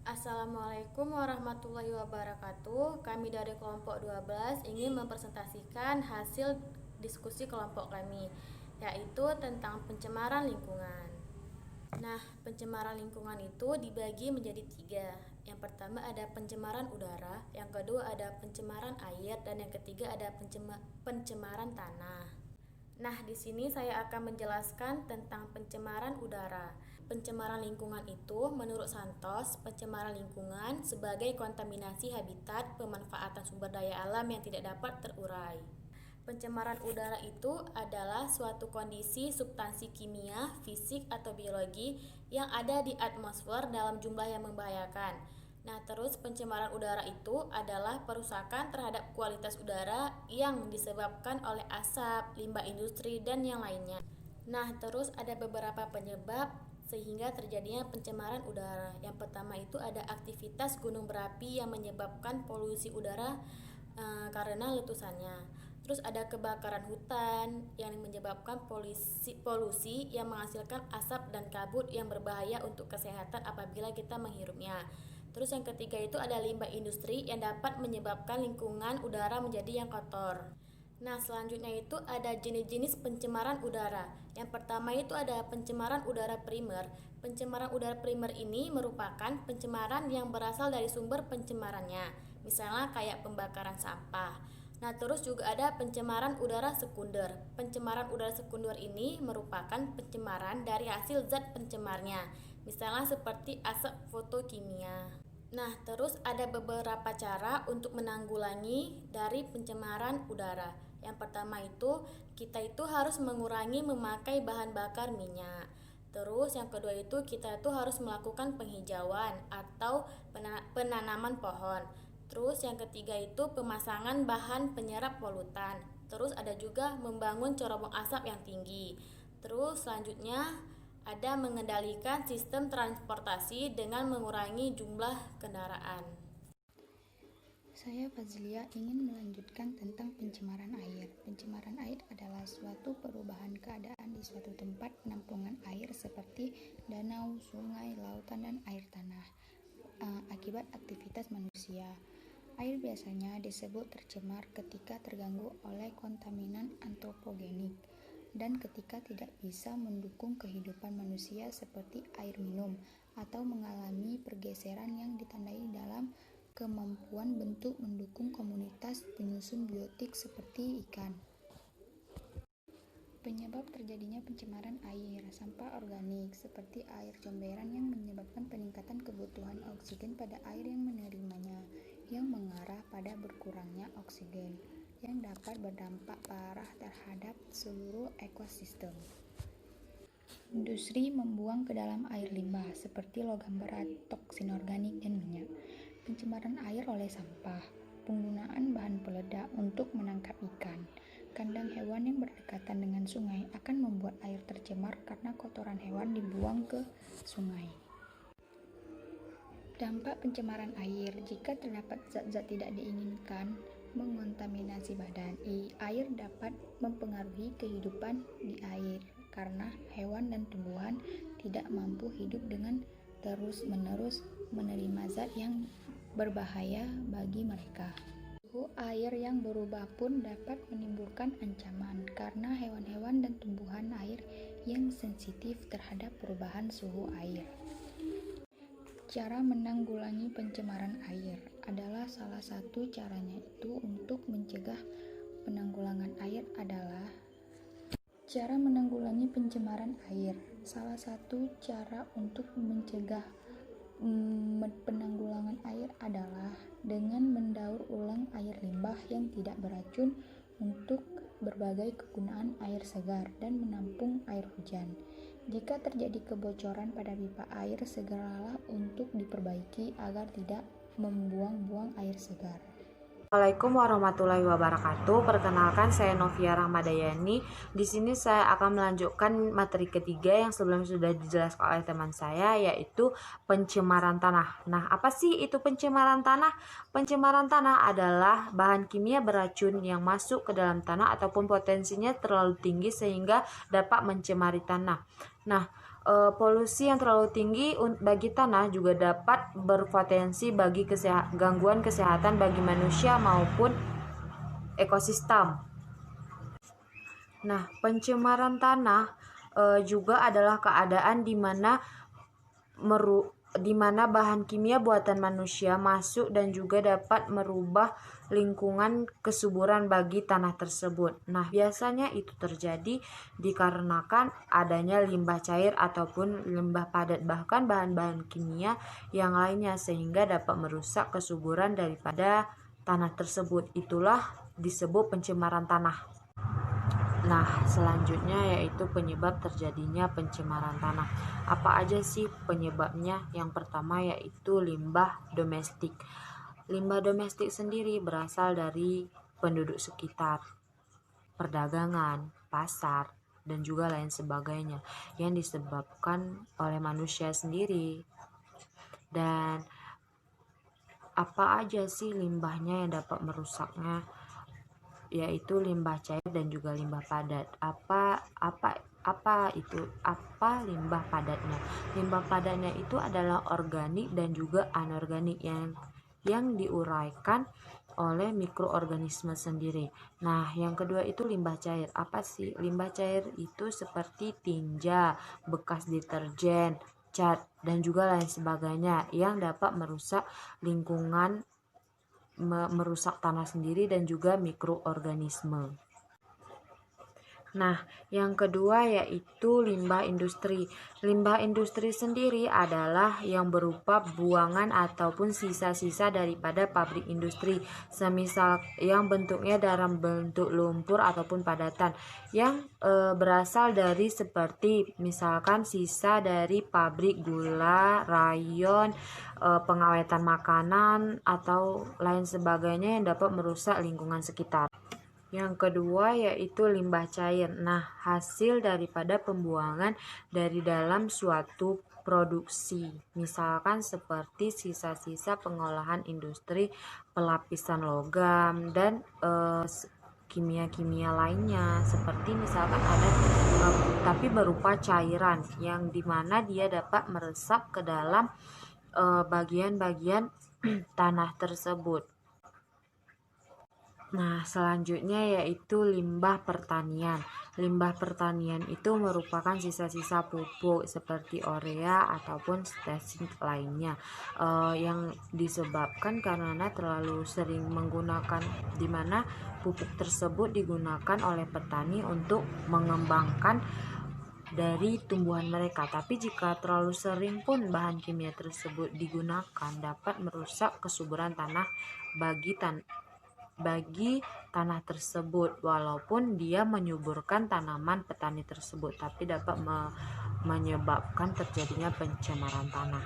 Assalamualaikum warahmatullahi wabarakatuh. Kami dari kelompok 12 ingin mempresentasikan hasil diskusi kelompok kami, yaitu tentang pencemaran lingkungan. Nah, pencemaran lingkungan itu dibagi menjadi 3. Yang pertama ada pencemaran udara, yang kedua ada pencemaran air, dan yang ketiga ada pencemaran tanah. Nah, di sini saya akan menjelaskan tentang pencemaran udara. Pencemaran lingkungan itu, menurut Santos, pencemaran lingkungan sebagai kontaminasi habitat, pemanfaatan sumber daya alam yang tidak dapat terurai. Pencemaran udara itu adalah suatu kondisi substansi kimia, fisik, atau biologi yang ada di atmosfer dalam jumlah yang membahayakan. Nah, terus pencemaran udara itu adalah perusakan terhadap kualitas udara yang disebabkan oleh asap, limbah industri, dan yang lainnya. Nah, terus ada beberapa penyebab sehingga terjadinya pencemaran udara. Yang pertama itu ada aktivitas gunung berapi yang menyebabkan polusi udara karena letusannya. Terus ada kebakaran hutan yang menyebabkan polusi yang menghasilkan asap dan kabut yang berbahaya untuk kesehatan apabila kita menghirupnya. Terus yang ketiga itu ada limbah industri yang dapat menyebabkan lingkungan udara menjadi yang kotor. Nah, selanjutnya itu ada jenis-jenis pencemaran udara. Yang pertama itu ada pencemaran udara primer. Pencemaran udara primer ini merupakan pencemaran yang berasal dari sumber pencemarannya, misalnya kayak pembakaran sampah. Nah, terus juga ada pencemaran udara sekunder. Pencemaran udara sekunder ini merupakan pencemaran dari hasil zat pencemarnya, misalnya seperti asap fotokimia. Nah, terus ada beberapa cara untuk menanggulangi dari pencemaran udara. Yang pertama itu, kita itu harus mengurangi memakai bahan bakar minyak. Terus yang kedua itu, kita itu harus melakukan penghijauan atau penanaman pohon. Terus yang ketiga itu pemasangan bahan penyerap polutan. Terus ada juga membangun cerobong asap yang tinggi. Terus selanjutnya ada mengendalikan sistem transportasi dengan mengurangi jumlah kendaraan. Saya Fazlia ingin melanjutkan tentang pencemaran air. Pencemaran air adalah suatu perubahan keadaan di suatu tempat penampungan air seperti danau, sungai, lautan, dan air tanah akibat aktivitas manusia. Air biasanya disebut tercemar ketika terganggu oleh kontaminan antropogenik dan ketika tidak bisa mendukung kehidupan manusia seperti air minum atau mengalami pergeseran yang ditandai dalam kemampuan bentuk mendukung komunitas penyusun biotik seperti ikan. Penyebab terjadinya pencemaran air, sampah organik seperti air comberan yang menyebabkan peningkatan kebutuhan oksigen pada air yang menerimanya, yang mengarah pada berkurangnya oksigen, yang dapat berdampak parah terhadap seluruh ekosistem. Industri membuang ke dalam air limbah seperti logam berat, toksin organik, dan minyak. Pencemaran air oleh sampah, penggunaan bahan peledak untuk menangkap ikan. Kandang hewan yang berdekatan dengan sungai akan membuat air tercemar karena kotoran hewan dibuang ke sungai. Dampak pencemaran air, jika terdapat zat-zat tidak diinginkan mengontaminasi badan, air dapat mempengaruhi kehidupan di air karena hewan dan tumbuhan tidak mampu hidup dengan terus-menerus menerima zat yang berbahaya bagi mereka. Suhu air yang berubah pun dapat menimbulkan ancaman karena hewan-hewan dan tumbuhan air yang sensitif terhadap perubahan suhu air. Cara menanggulangi pencemaran air adalah salah satu caranya itu untuk mencegah penanggulangan air adalah cara menanggulangi pencemaran air. Salah satu cara untuk mencegah penanggulangan air adalah dengan mendaur ulang air limbah yang tidak beracun untuk berbagai kegunaan air segar dan menampung air hujan. Jika terjadi kebocoran pada pipa air, segeralah untuk diperbaiki agar tidak membuang-buang air segar. Assalamualaikum warahmatullahi wabarakatuh. Perkenalkan, saya Novia Rahmadayani. Di sini saya akan melanjutkan materi ketiga yang sebelumnya sudah dijelaskan oleh teman saya, yaitu pencemaran tanah. Nah, apa sih itu pencemaran tanah? Pencemaran tanah adalah bahan kimia beracun yang masuk ke dalam tanah ataupun potensinya terlalu tinggi sehingga dapat mencemari tanah. Nah, polusi yang terlalu tinggi bagi tanah juga dapat berpotensi bagi gangguan kesehatan bagi manusia maupun ekosistem. Nah, pencemaran tanah juga adalah keadaan di mana bahan kimia buatan manusia masuk dan juga dapat merubah lingkungan kesuburan bagi tanah tersebut. Nah, biasanya itu terjadi dikarenakan adanya limbah cair ataupun limbah padat, bahkan bahan-bahan kimia yang lainnya, sehingga dapat merusak kesuburan daripada tanah tersebut. Itulah disebut pencemaran tanah. Nah, selanjutnya yaitu penyebab terjadinya pencemaran tanah. Apa aja sih penyebabnya? Yang pertama yaitu limbah domestik. Limbah domestik sendiri berasal dari penduduk sekitar, perdagangan, pasar, dan juga lain sebagainya yang disebabkan oleh manusia sendiri. Dan apa aja sih limbahnya yang dapat merusaknya? Yaitu limbah cair dan juga limbah padat. Apa limbah padatnya? Limbah padatnya itu adalah organik dan juga anorganik yang diuraikan oleh mikroorganisme sendiri. Nah, yang kedua itu limbah cair. Apa sih limbah cair? Itu seperti tinja, bekas deterjen, cat, dan juga lain sebagainya yang dapat merusak lingkungan, merusak tanah sendiri dan juga mikroorganisme. Nah, yang kedua yaitu limbah industri. Limbah industri sendiri adalah yang berupa buangan ataupun sisa-sisa daripada pabrik industri, semisal yang bentuknya dalam bentuk lumpur ataupun padatan, yang berasal dari seperti misalkan sisa dari pabrik gula, rayon, pengawetan makanan, atau lain sebagainya yang dapat merusak lingkungan sekitar. Yang kedua yaitu limbah cair. Nah, hasil daripada pembuangan dari dalam suatu produksi, misalkan seperti sisa-sisa pengolahan industri pelapisan logam dan kimia-kimia lainnya, seperti misalkan ada tapi berupa cairan yang dimana dia dapat meresap ke dalam bagian-bagian tanah tersebut. Nah, selanjutnya yaitu limbah pertanian. Limbah pertanian itu merupakan sisa-sisa pupuk seperti urea ataupun pestisida lainnya yang disebabkan karena terlalu sering menggunakan, di mana pupuk tersebut digunakan oleh petani untuk mengembangkan dari tumbuhan mereka. Tapi jika terlalu sering pun bahan kimia tersebut digunakan dapat merusak kesuburan tanah bagi tanah tersebut, walaupun dia menyuburkan tanaman petani tersebut, tapi dapat menyebabkan terjadinya pencemaran tanah.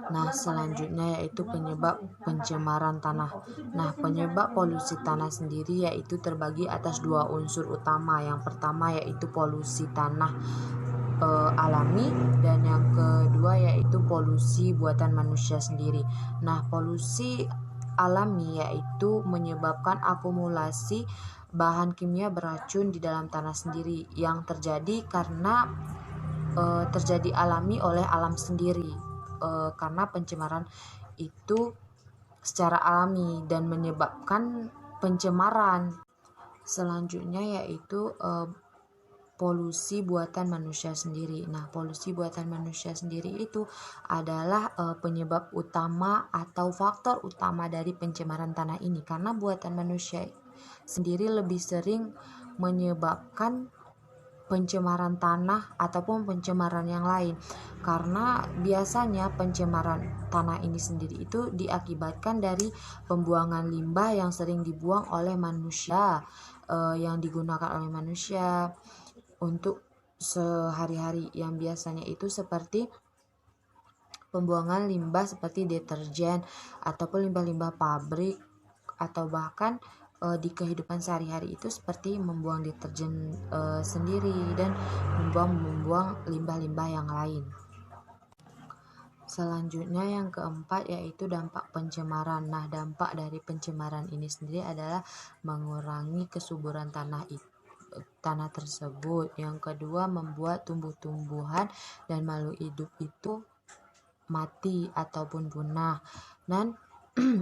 Nah, selanjutnya yaitu penyebab pencemaran tanah. Nah, penyebab polusi tanah sendiri yaitu terbagi atas dua unsur utama. Yang pertama yaitu polusi tanah alami, dan yang kedua yaitu polusi buatan manusia sendiri. Nah, polusi alami yaitu menyebabkan akumulasi bahan kimia beracun di dalam tanah sendiri yang terjadi karena terjadi alami oleh alam sendiri, karena pencemaran itu secara alami dan menyebabkan pencemaran. Selanjutnya yaitu polusi buatan manusia sendiri. Nah, polusi buatan manusia sendiri itu adalah penyebab utama atau faktor utama dari pencemaran tanah ini, karena buatan manusia sendiri lebih sering menyebabkan pencemaran tanah ataupun pencemaran yang lain, karena biasanya pencemaran tanah ini sendiri itu diakibatkan dari pembuangan limbah yang sering dibuang oleh manusia, yang digunakan oleh manusia untuk sehari-hari, yang biasanya itu seperti pembuangan limbah seperti deterjen ataupun limbah-limbah pabrik atau bahkan di kehidupan sehari-hari itu seperti membuang deterjen sendiri dan membuang limbah-limbah yang lain. Selanjutnya yang keempat yaitu dampak pencemaran. Nah, dampak dari pencemaran ini sendiri adalah mengurangi kesuburan tanah tersebut. Yang kedua, membuat tumbuh-tumbuhan dan makhluk hidup itu mati ataupun punah. Dan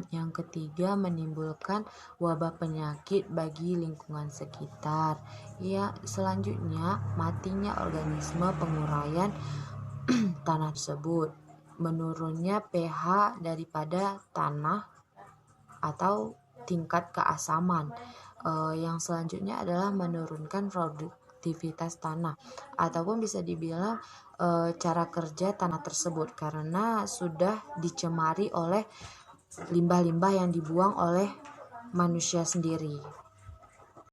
yang ketiga, menimbulkan wabah penyakit bagi lingkungan sekitar. Ya, selanjutnya matinya organisme penguraian tanah tersebut, menurunnya pH daripada tanah atau tingkat keasaman. Yang selanjutnya adalah menurunkan produktivitas tanah ataupun bisa dibilang cara kerja tanah tersebut karena sudah dicemari oleh limbah-limbah yang dibuang oleh manusia sendiri.